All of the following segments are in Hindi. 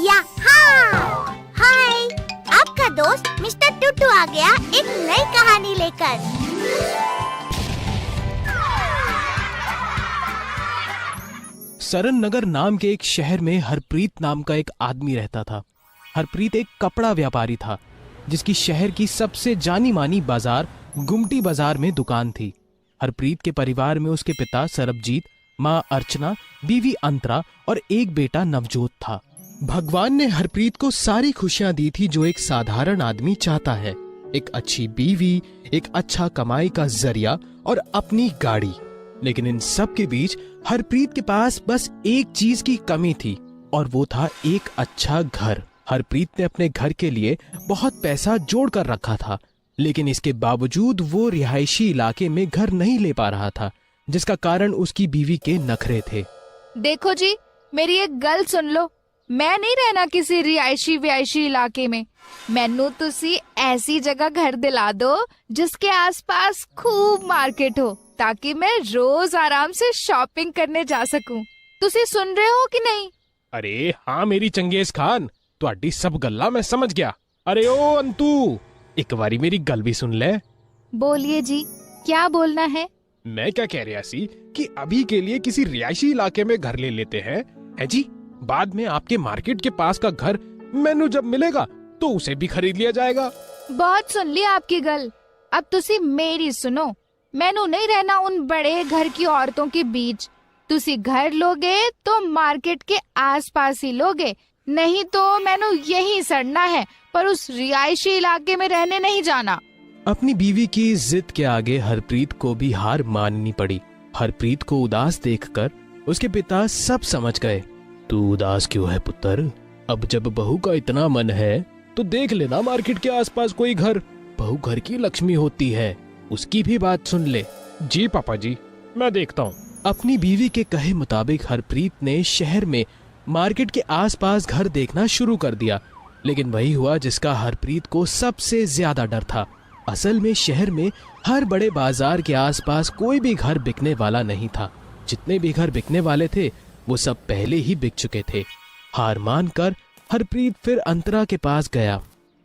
हाय, आपका दोस्त मिस्टर टुटू आ गया एक नई कहानी लेकर। सरन नगर नाम के एक शहर में हरप्रीत नाम का एक आदमी रहता था। हरप्रीत एक कपड़ा व्यापारी था जिसकी शहर की सबसे जानी मानी बाजार गुमटी बाजार में दुकान थी। हरप्रीत के परिवार में उसके पिता सरबजीत, माँ अर्चना, बीवी अंतरा और एक बेटा नवजोत था। भगवान ने हरप्रीत को सारी खुशियां दी थी जो एक साधारण आदमी चाहता है, एक अच्छी बीवी, एक अच्छा कमाई का जरिया और अपनी गाड़ी। लेकिन इन सब के बीच हरप्रीत के पास बस एक चीज की कमी थी और वो था एक अच्छा घर। हरप्रीत ने अपने घर के लिए बहुत पैसा जोड़ कर रखा था, लेकिन इसके बावजूद वो रिहायशी इलाके में घर नहीं ले पा रहा था, जिसका कारण उसकी बीवी के नखरे थे। देखो जी, मेरी एक गल सुन लो। मैं नहीं रहना किसी रिहायशी इलाके में। मैनू तुसी ऐसी जगह घर दिला दो जिसके आसपास खूब मार्केट हो, ताकि मैं रोज आराम से शॉपिंग करने जा सकूं। तुसी सुन रहे हो कि नहीं? अरे हाँ मेरी चंगेज खान, तुहाडी सब गल्ला मैं समझ गया। अरे ओ अंतु, एक बारी मेरी गल भी सुन ले। बोलिए जी, क्या बोलना है? मैं क्या कह रहा सी कि अभी के लिए किसी रिहायशी इलाके में घर ले लेते हैं, है जी। बाद में आपके मार्केट के पास का घर मैनू जब मिलेगा तो उसे भी खरीद लिया जाएगा। बहुत सुन ली आपकी गल, अब तुसी मेरी सुनो। मैनू नहीं रहना उन बड़े घर की औरतों के बीच। तुसी घर लोगे तो मार्केट के आसपास ही लोगे, नहीं तो मैनू यहीं सड़ना है, पर उस रिहायशी इलाके में रहने नहीं जाना। अपनी बीवी की जिद के आगे हरप्रीत को भी हार माननी पड़ी। हरप्रीत को उदास देखकर उसके पिता सब समझ गए। तू उदास क्यों है पुत्र? अब जब बहू का इतना मन है तो देख लेना मार्केट के आसपास कोई घर। बहू घर की लक्ष्मी होती है, उसकी भी बात सुन ले। जी पापा जी, मैं देखता हूँ। अपनी बीवी के कहे मुताबिक हरप्रीत ने शहर में मार्केट के आसपास घर देखना शुरू कर दिया, लेकिन वही हुआ जिसका हरप्रीत को सबसे ज्यादा डर था। असल में शहर में हर बड़े बाजार के आसपास कोई भी घर बिकने वाला नहीं था। जितने भी घर बिकने वाले थे वो सब पहले ही बिक चुके थे। हार मानकर हरप्रीत फिर अंतरा के पास गया।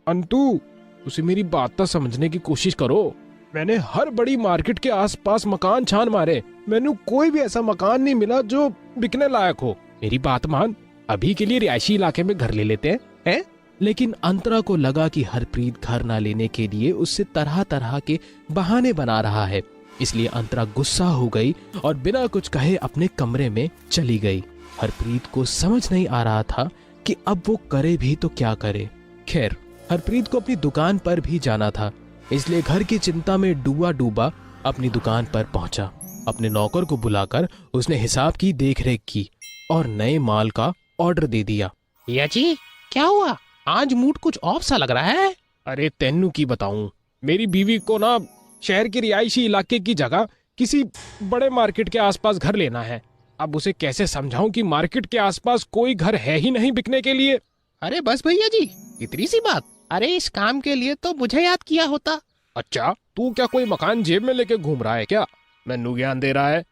अंतु, उसे मेरी बात तो समझने की कोशिश करो। मैंने हर बड़ी मार्केट के आसपास मकान छान मारे, मैंने कोई भी ऐसा मकान नहीं मिला जो बिकने लायक हो। मेरी बात मान, अभी के लिए रिहायशी इलाके में घर ले लेते हैं। लेकिन अंतरा को लगा कि हरप्रीत घर ना लेने के लिए उससे तरह तरह के बहाने बना रहा है, इसलिए अंतरा गुस्सा हो गई और बिना कुछ कहे अपने कमरे में चली गई। हरप्रीत को समझ नहीं आ रहा था कि अब वो करे भी तो क्या करे। खैर, हरप्रीत को अपनी दुकान पर भी जाना था, इसलिए घर की चिंता में डूबा अपनी दुकान पर पहुंचा। अपने नौकर को बुलाकर उसने हिसाब की देखरेख की और नए माल का ऑर्डर दे दिया। या जी, क्या हुआ? आज मूड कुछ ऑफ सा लग रहा है। अरे तेनू की बताऊं, मेरी बीवी को ना शहर के रिहायशी इलाके की जगह किसी बड़े मार्केट के आसपास घर लेना है। अब उसे कैसे समझाऊं कि मार्केट के आसपास कोई घर है ही नहीं बिकने के लिए। अरे बस भैया जी, इतनी सी बात। अरे इस काम के लिए तो मुझे याद किया होता। अच्छा, तू क्या कोई मकान जेब में लेके घूम रहा है क्या? मैनू ज्ञान दे रहा है।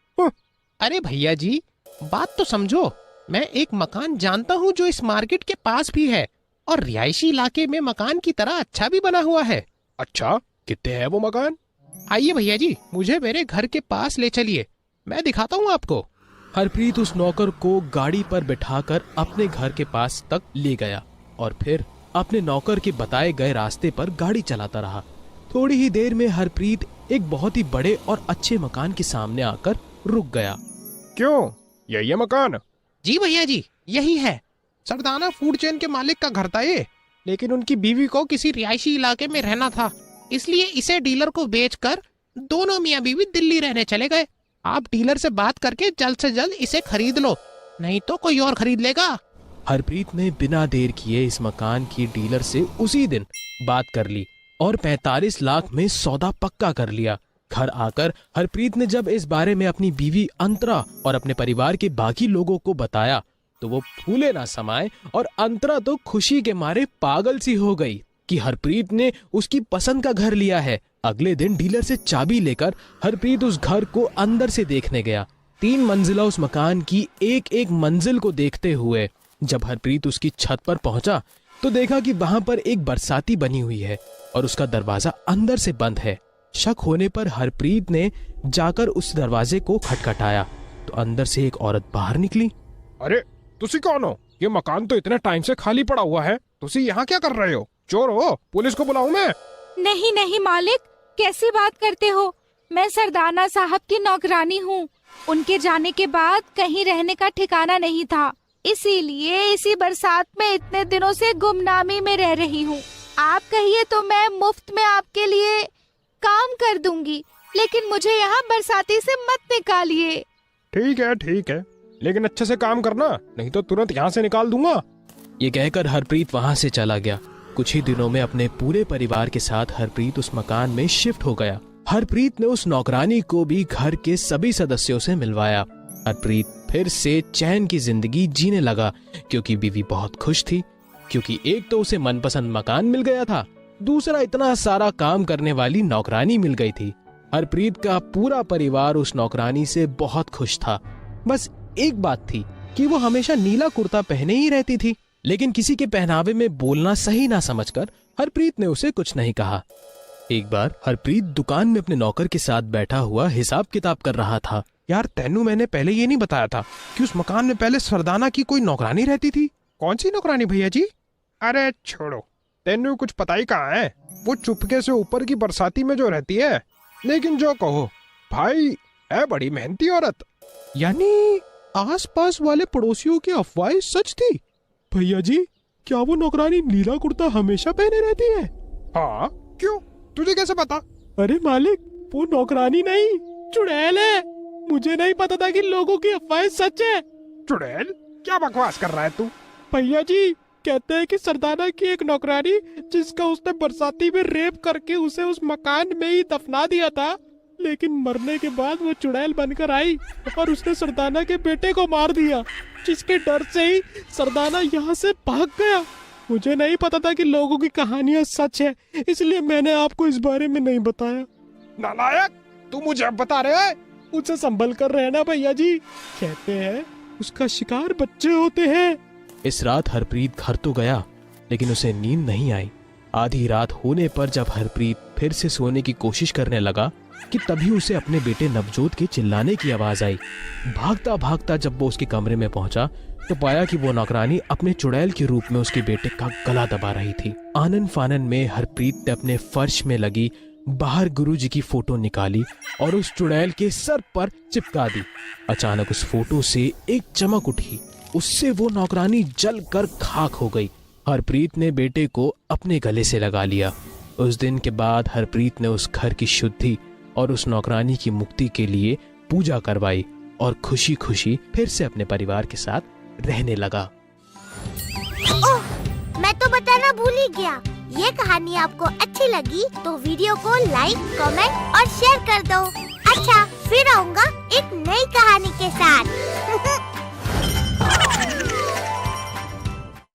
अरे भैया जी, बात तो समझो। मैं एक मकान जानता हूँ जो इस मार्केट के पास भी है और रिहायशी इलाके में मकान की तरह अच्छा भी बना हुआ है। अच्छा, कितने है वो मकान? आइए भैया जी, मुझे मेरे घर के पास ले चलिए, मैं दिखाता हूँ आपको। हरप्रीत उस नौकर को गाड़ी पर बिठाकर अपने घर के पास तक ले गया और फिर अपने नौकर के बताए गए रास्ते पर गाड़ी चलाता रहा। थोड़ी ही देर में हरप्रीत एक बहुत ही बड़े और अच्छे मकान के सामने आकर रुक गया। क्यों, यही है मकान? जी भैया जी, यही है। सरदाना फूड चेन के मालिक का घर था ये, लेकिन उनकी बीवी को किसी रिहायशी इलाके में रहना था, इसलिए इसे डीलर को बेचकर दोनों मियाँ बीवी दिल्ली रहने चले गए। आप डीलर से बात करके जल्द से जल्द इसे खरीद लो, नहीं तो कोई और खरीद लेगा। हरप्रीत ने बिना देर किए इस मकान की डीलर से उसी दिन बात कर ली और 45 लाख में सौदा पक्का कर लिया। घर आकर हरप्रीत ने जब इस बारे में अपनी बीवी अंतरा और अपने परिवार के बाकी लोगों को बताया तो वो फूले ना समाये और अंतरा तो खुशी के मारे पागल सी हो गई कि हरप्रीत ने उसकी पसंद का घर लिया है। अगले दिन डीलर से चाबी लेकर हरप्रीत उस घर को अंदर से देखने गया। 3 मंजिला उस मकान की एक एक मंजिल को देखते हुए जब हरप्रीत उसकी छत पर पहुंचा तो देखा कि वहां पर एक बरसाती बनी हुई है और उसका दरवाजा अंदर से बंद है। शक होने पर हरप्रीत ने जाकर उस दरवाजे को खटखटाया तो अंदर से एक औरत बाहर निकली। अरे तुसी कौन हो? ये मकान तो इतने टाइम से खाली पड़ा हुआ है, तुसी यहाँ क्या कर रहे हो? चोर हो? पुलिस को बुलाऊं मैं? नहीं नहीं मालिक, कैसी बात करते हो? मैं सरदाना साहब की नौकरानी हूँ। उनके जाने के बाद कहीं रहने का ठिकाना नहीं था, इसीलिए इसी बरसात में इतने दिनों से गुमनामी में रह रही हूँ। आप कहिए तो मैं मुफ्त में आपके लिए काम कर दूंगी, लेकिन मुझे यहाँ बरसाती से मत निकालिए। ठीक है, लेकिन अच्छे से काम करना, नहीं तो तुरंत यहाँ से निकाल दूंगा। ये कहकर हरप्रीत वहां से चला गया। कुछ ही दिनों में अपने पूरे परिवार के साथ हरप्रीत उस मकान में शिफ्ट हो गया। हरप्रीत ने उस नौकरानी को भी घर के सभी सदस्यों से मिलवाया। हरप्रीत फिर से चैन की जिंदगी जीने लगा क्योंकि बीवी बहुत खुश थी, क्योंकि एक तो उसे मनपसंद मकान मिल गया था, दूसरा इतना सारा काम करने वाली नौकरानी मिल गई थी। हरप्रीत का पूरा परिवार उस नौकरानी से बहुत खुश था। बस एक बात थी कि वो हमेशा नीला कुर्ता पहने ही रहती थी, लेकिन किसी के पहनावे में बोलना सही ना समझकर हरप्रीत ने उसे कुछ नहीं कहा। एक बार हरप्रीत दुकान में अपने नौकर के साथ बैठा हुआ हिसाब किताब कर रहा था। यार तेनू मैंने पहले ये नहीं बताया था कि उस मकान में पहले सरदाना की कोई नौकरानी रहती थी। कौन सी नौकरानी भैया जी? अरे छोड़ो, तेनू कुछ पता ही कहाँ है। वो चुपके से ऊपर की बरसाती में जो रहती है। लेकिन जो कहो भाई, है बड़ी मेहनती औरत। यानी आसपास वाले पड़ोसियों की अफवाहें सच थी? भैया जी, क्या वो नौकरानी नीला कुर्ता हमेशा पहने रहती है? हाँ, क्यों? तुझे कैसे पता? अरे मालिक, वो नौकरानी नहीं, चुड़ैल है। मुझे नहीं पता था कि लोगों की अफवाहें सच है। चुड़ैल? क्या बकवास कर रहा है तू? भैया जी, कहते हैं कि सरदाना की एक नौकरानी, जिसका उसने बरसाती में रेप करके उसे उस मकान में ही दफना दिया था, लेकिन मरने के बाद वो चुड़ैल बनकर आई और उसने सरदाना के बेटे को मार दिया, जिसके डर से ही सरदाना यहाँ से भाग गया। मुझे नहीं पता था कि लोगों की कहानियां सच है, इसलिए मैंने आपको इस बारे में नहीं बताया। नालायक, तू मुझे अब बता रहे है? उसे संभल कर रहना भैया जी, कहते हैं उसका शिकार बच्चे होते हैं। इस रात हरप्रीत घर तो गया, लेकिन उसे नींद नहीं आई। आधी रात होने पर जब हरप्रीत फिर से सोने की कोशिश करने लगा कि तभी उसे अपने बेटे नवजोत के चिल्लाने की आवाज आई। भागता भागता जब वो उसके कमरे में पहुंचा तो पाया कि वो नौकरानी अपने चुड़ैल के रूप में उसके बेटे का गला दबा रही थी। आनन फानन में हरप्रीत ने अपने फर्श में लगी बाहर गुरुजी की फोटो निकाली और उस चुड़ैल के सर पर चिपका दी। अचानक उस फोटो से एक चमक उठी, उससे वो नौकरानी जलकर खाक हो गई। हरप्रीत ने बेटे को अपने गले से लगा लिया। उस दिन के बाद हरप्रीत ने उस घर की शुद्धि और उस नौकरानी की मुक्ति के लिए पूजा करवाई और खुशी खुशी फिर से अपने परिवार के साथ रहने लगा। ओह, मैं तो बताना भूल ही गया। ये कहानी आपको अच्छी लगी तो वीडियो को लाइक, कमेंट और शेयर कर दो। अच्छा, फिर आऊँगा एक नई कहानी के साथ।